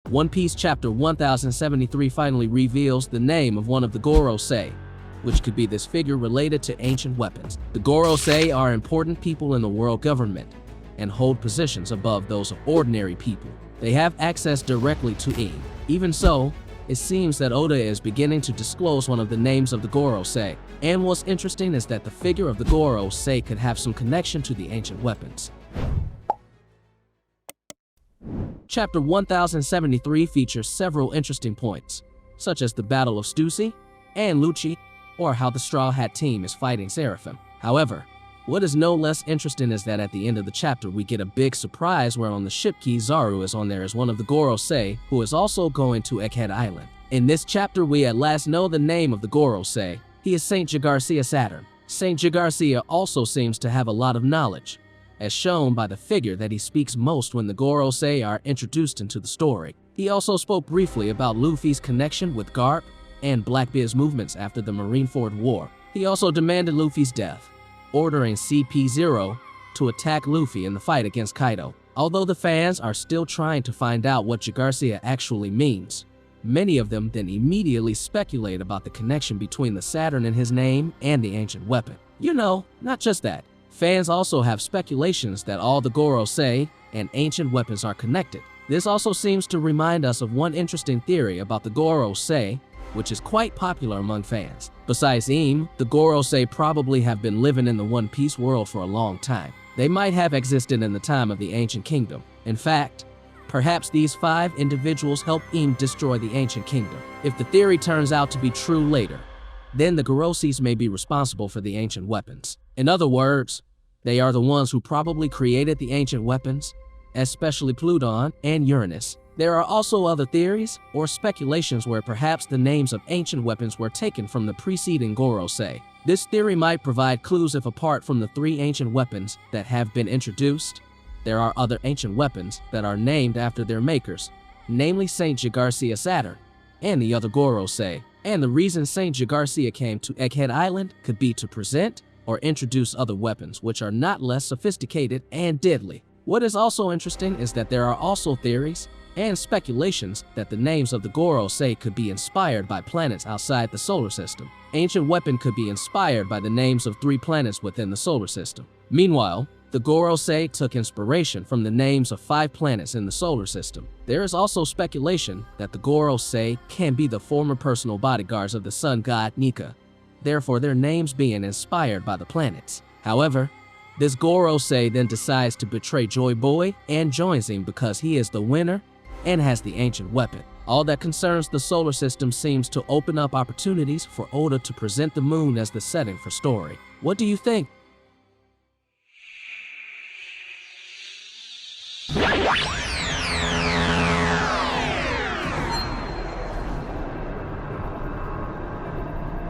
One Piece Chapter 1073 finally reveals the name of one of the Gorosei, which could be this figure related to ancient weapons. The Gorosei are important people in the world government and hold positions above those of ordinary people. They have access directly to 𝐿. Even so, it seems that Oda is beginning to disclose one of the names of the Gorosei. And what's interesting is that the figure of the Gorosei could have some connection to the ancient weapons. Chapter 1073 features several interesting points, such as the Battle of Stussy and Lucci, or how the Straw Hat team is fighting Seraphim. However, what is no less interesting is that at the end of the chapter we get a big surprise where on the ship Kizaru is on there as one of the Gorosei, who is also going to Egghead Island. In this chapter we at last know the name of the Gorosei. He is 𝐻𝐢𝐜𝐴. 𝐻𝐢𝐜𝐴 also seems to have a lot of knowledge, as shown by the figure that he speaks most when the Gorosei are introduced into the story. He also spoke briefly about Luffy's connection with Garp and Blackbeard's movements after the Marineford War. He also demanded Luffy's death, ordering CP0 to attack Luffy in the fight against Kaido. Although the fans are still trying to find out what 𝐻𝐢𝐜𝐴 actually means, many of them then immediately speculate about the connection between the Saturn in his name and the ancient weapon. You know, not just that. Fans also have speculations that all the Gorosei and ancient weapons are connected. This also seems to remind us of one interesting theory about the Gorosei, which is quite popular among fans. Besides 𝐿, the Gorosei probably have been living in the One Piece world for a long time. They might have existed in the time of the Ancient Kingdom. In fact, perhaps these 5 individuals helped 𝐿 destroy the Ancient Kingdom. If the theory turns out to be true later, then the Goroseis may be responsible for the ancient weapons. In other words, they are the ones who probably created the ancient weapons, especially Pluton and Uranus. There are also other theories or speculations where perhaps the names of ancient weapons were taken from the preceding Gorosei. This theory might provide clues if apart from the 3 ancient weapons that have been introduced, there are other ancient weapons that are named after their makers, namely 𝐻𝐢𝐜𝐴 and the other Gorosei. And the reason 𝐻𝐢𝐜𝐴 came to Egghead Island could be to present or introduce other weapons which are not less sophisticated and deadly. What is also interesting is that there are also theories and speculations that the names of the Gorosei could be inspired by planets outside the solar system. Ancient weapon could be inspired by the names of 3 planets within the solar system. Meanwhile, the Gorosei took inspiration from the names of 5 planets in the solar system. There is also speculation that the Gorosei can be the former personal bodyguards of the sun god 𝐋𝐢𝐜𝐞, therefore their names being inspired by the planets. However, this Gorosei then decides to betray Joy Boy and joins him because he is the winner and has the ancient weapon. All that concerns the solar system seems to open up opportunities for Oda to present the moon as the setting for story. What do you think?